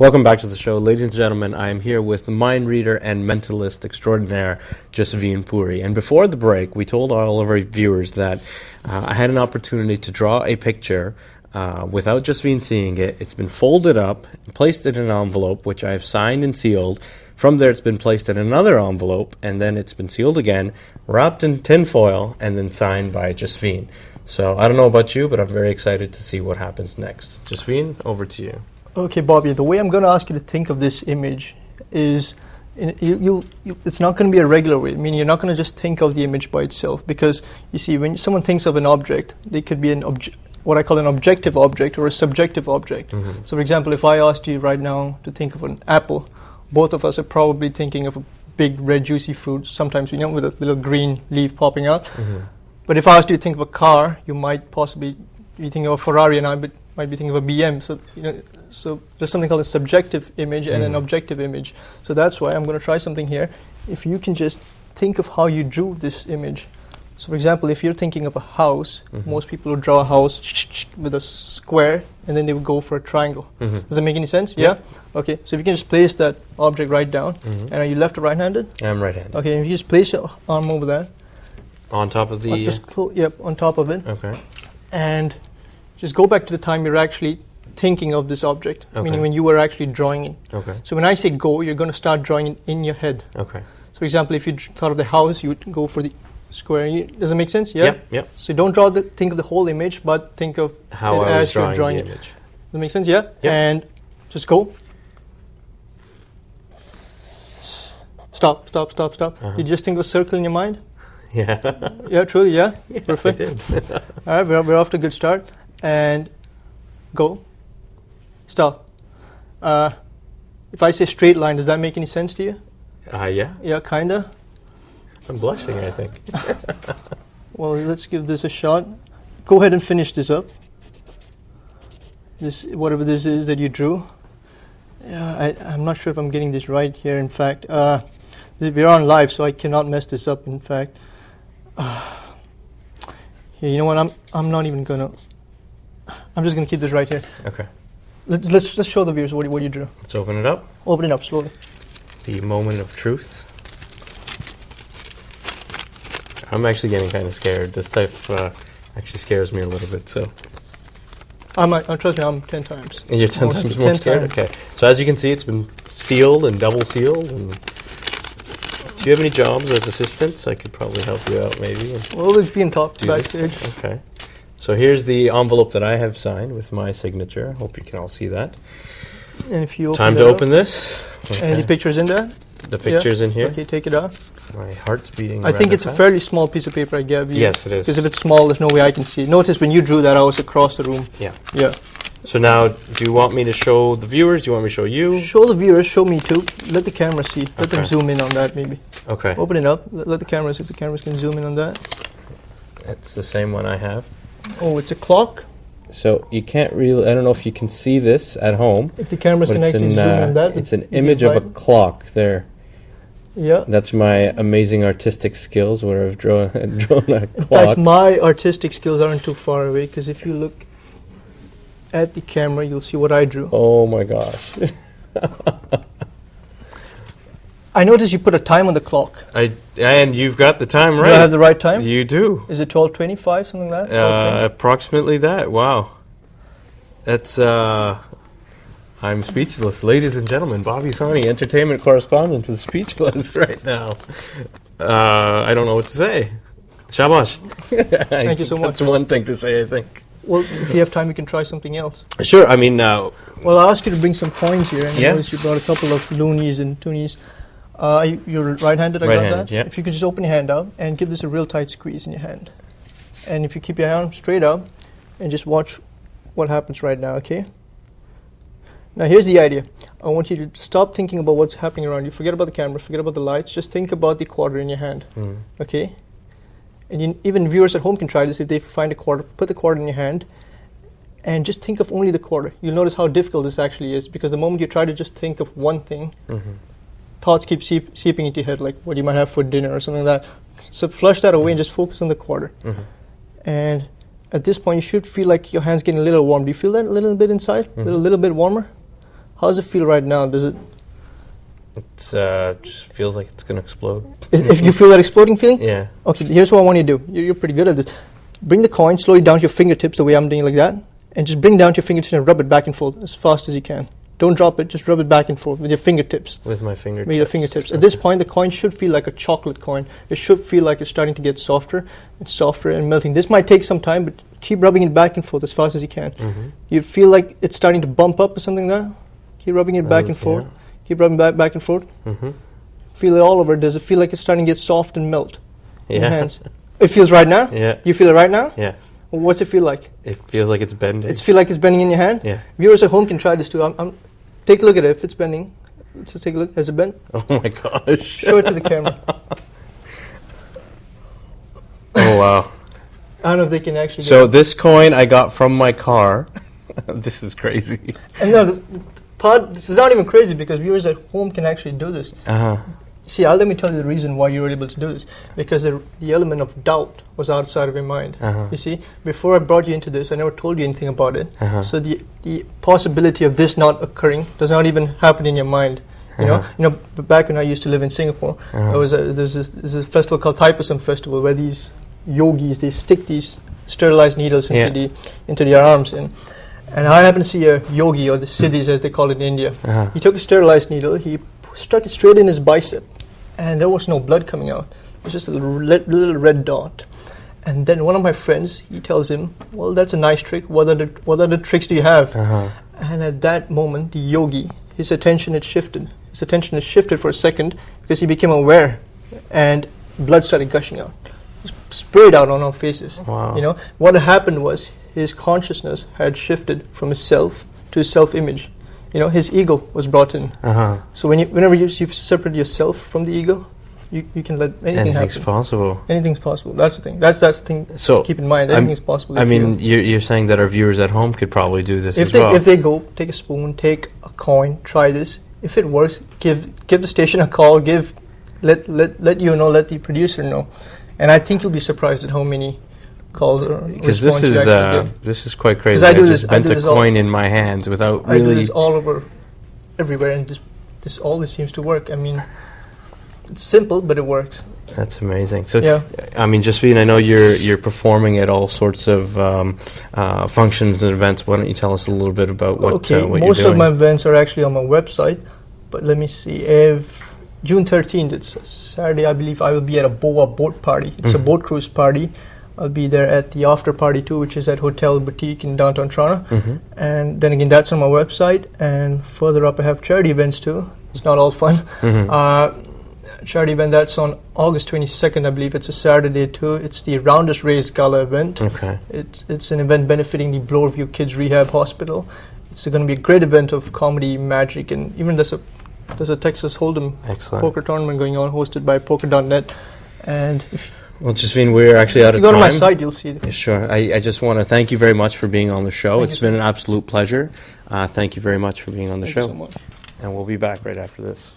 Welcome back to the show. Ladies and gentlemen, I am here with the mind reader and mentalist extraordinaire, Jasveen Puri. And before the break, we told all of our viewers that I had an opportunity to draw a picture without Jasveen seeing it. It's been folded up, placed in an envelope, which I have signed and sealed. From there, it's been placed in another envelope, and then it's been sealed again, wrapped in tin foil, and then signed by Jasveen. So I don't know about you, but I'm very excited to see what happens next. Jasveen, over to you. Okay, Bobby, the way I'm going to ask you to think of this image is, it's not going to be a regular way. I mean, you're not going to just think of the image by itself, because, you see, when someone thinks of an object, they could be what I call an objective object or a subjective object. Mm-hmm. So, for example, if I asked you right now to think of an apple, both of us are probably thinking of a big, red, juicy fruit, sometimes, with a little green leaf popping out. Mm-hmm. But if I asked you to think of a car, you might possibly be thinking of a Ferrari, and I might be thinking of a BM. So there's something called a subjective image and an objective image. So that's why I'm going to try something here. If you can just think of how you drew this image. So for example, if you're thinking of a house, most people would draw a house with a square, and then they would go for a triangle. Does that make any sense? Yeah? Okay, so if you can just place that object right down. And are you left or right-handed? I'm right-handed. Okay, and if you just place your arm over that. On top of the... Yep, on top of it. Okay. And just go back to the time you're actually thinking of this object, meaning when you were actually drawing it. Okay. So when I say go, you're going to start drawing it in your head. Okay. So for example, if you thought of the house, you would go for the square. Does that make sense? Yeah? Yep. So don't think of the whole image, but think of how it I was as you're drawing the it. image. Does that make sense? Yeah? Yep. And just go. Stop. You just think of a circle in your mind? Yeah. Yeah, truly, yeah? Perfect. I did. All right, we're off to a good start. And go. Stop. If I say straight line, does that make any sense to you? Yeah. Yeah, kinda. I'm blushing, I think. Well, let's give this a shot. Go ahead and finish this up. This, whatever this is that you drew. Yeah, I'm not sure if I'm getting this right here. In fact, we're on live, so I cannot mess this up. In fact, you know what? I'm not even gonna. I'm just gonna keep this right here. Okay. Let's show the viewers what you drew. Let's open it up. Open it up slowly. The moment of truth. I'm actually getting kind of scared. This type actually scares me a little bit. So. Trust me, I'm 10 times. And you're 10 times more scared? Okay. So as you can see, it's been sealed and double sealed. And do you have any jobs as assistants? I could probably help you out, maybe. Well, we can talk backstage. Okay. So here's the envelope that I have signed with my signature. Hope you can all see that. And if you time to open this. Okay. And the picture's in there? The picture's in here. Okay, take it out. My heart's beating. I think it's a fairly small piece of paper I gave you. Yes, it is. Because if it's small, there's no way I can see it. Notice when you drew that, I was across the room. Yeah. Yeah. So now, do you want me to show the viewers? Do you want me to show you? Show the viewers. Show me too. Let the camera see. Let them zoom in on that, maybe. Okay. Open it up. Let the cameras, if the cameras can zoom in on that. It's the same one I have. Oh, it's a clock. So you can't really, I don't know if you can see this at home. If the cameras can actually zoom in on that. It's an image of a clock there. Yeah. That's my amazing artistic skills where I've drawn a clock. In fact, my artistic skills aren't too far away, because if you look at the camera, you'll see what I drew. Oh my gosh. I noticed you put a time on the clock. And you've got the time right. Do I have the right time? You do. Is it 12:25, something like that? Approximately that. Wow. That's, I'm speechless. Ladies and gentlemen, Bobby Sani, entertainment correspondent, is speechless right now. I don't know what to say. Shabash. Thank you so much. That's one thing to say, I think. Well, if you have time, we can try something else. Sure. I mean, now. Well, I'll ask you to bring some coins here. And yeah. notice you brought a couple of loonies and toonies. You're right-handed, I got that? Yeah. If you could just open your hand out and give this a real tight squeeze in your hand. And if you keep your arm straight up and just watch what happens right now, okay? Now, here's the idea. I want you to stop thinking about what's happening around you. Forget about the camera, forget about the lights. Just think about the quarter in your hand, okay? And even viewers at home can try this. If they find a quarter, put the quarter in your hand and just think of only the quarter. You'll notice how difficult this actually is, because the moment you try to just think of one thing, thoughts keep seeping into your head, like what you might have for dinner or something like that. So flush that away and just focus on the quarter. And at this point, you should feel like your hand's getting a little warm. Do you feel that a little bit inside? A little bit warmer? How does it feel right now? Does it? It just feels like it's going to explode. If you feel that exploding feeling? Yeah. Okay, here's what I want you to do. You're pretty good at this. Bring the coin slowly down to your fingertips the way I'm doing like that, and just bring down to your fingertips and rub it back and forth as fast as you can. Don't drop it, just rub it back and forth with your fingertips. With my fingertips. With your fingertips. At this point, the coin should feel like a chocolate coin. It should feel like it's starting to get softer and melting. This might take some time, but keep rubbing it back and forth as fast as you can. Mm-hmm. You feel like it's starting to bump up or something like that? Keep rubbing it back and forth. Yeah. Keep rubbing back and forth. Mm-hmm. Feel it all over. Does it feel like it's starting to get soft and melt in your Yeah. hands? It feels right now? Yeah. You feel it right now? Yes. Well, what's it feel like? It feels like it's bending. It feel like it's bending in your hand? Yeah. Viewers at home can try this too. Take a look at it. If it's bending, let's just take a look. Has it bent? Oh my gosh. Show it to the camera. Oh wow. I don't know if they can actually. So this coin I got from my car. This is crazy. And no, this is not even crazy because viewers at home can actually do this. Uh-huh. See, let me tell you the reason why you were able to do this. Because the element of doubt was outside of your mind. Uh-huh. You see, before I brought you into this, I never told you anything about it. Uh-huh. So the possibility of this not occurring does not even happen in your mind. You know, back when I used to live in Singapore, there's this festival called Thaipusam Festival where these yogis, they stick these sterilized needles into their arms, and I happened to see a yogi, or the siddhis as they call it in India. Uh-huh. He took a sterilized needle, he struck it straight in his bicep, and there was no blood coming out. It was just a little red dot. And then one of my friends, he tells him, well, that's a nice trick. What other tricks do you have? Uh-huh. And at that moment, the yogi, his attention had shifted. His attention had shifted for a second because he became aware, and blood started gushing out. It sprayed out on our faces. Wow. You know, what had happened was his consciousness had shifted from his self to his self-image. You know, his ego was brought in. Uh-huh. So whenever you separate yourself from the ego, you can let anything Anything's happen. possible. Anything's possible. That's the thing. That's the thing to keep in mind. Anything's possible. I mean, you're saying that our viewers at home could probably do this if they go, take a spoon, take a coin, try this. If it works, give the station a call. Let the producer know. And I think you'll be surprised at how many calls or because this is quite crazy. I just bent a coin in my hands without really. I do this all over, everywhere, and this always seems to work. I mean, it's simple, but it works. That's amazing. So, yeah. I mean, Jasveen, I know you're performing at all sorts of functions and events. Why don't you tell us a little bit about what you're doing? Most of my events are actually on my website, but let me see. If June 13th, it's a Saturday, I believe I will be at a Boa boat party. It's a boat cruise party. I'll be there at the after party too, which is at Hotel Boutique in downtown Toronto. Mm-hmm. And then again, that's on my website. And further up, I have charity events too. It's not all fun. Mm-hmm. Charity event that's on August 22nd, I believe. It's a Saturday too. It's the Rounders Race Gala event. Okay. It's an event benefiting the Bloorview Kids Rehab Hospital. It's going to be a great event of comedy, magic, and even there's a Texas Hold'em poker tournament going on, hosted by Poker.net. And well, Jasveen, we're actually out of time. If you go to my site, you'll see it. Sure. I just want to thank you very much for being on the show. It's been an absolute pleasure. Thank you very much for being on the show. Thank you so much. And we'll be back right after this.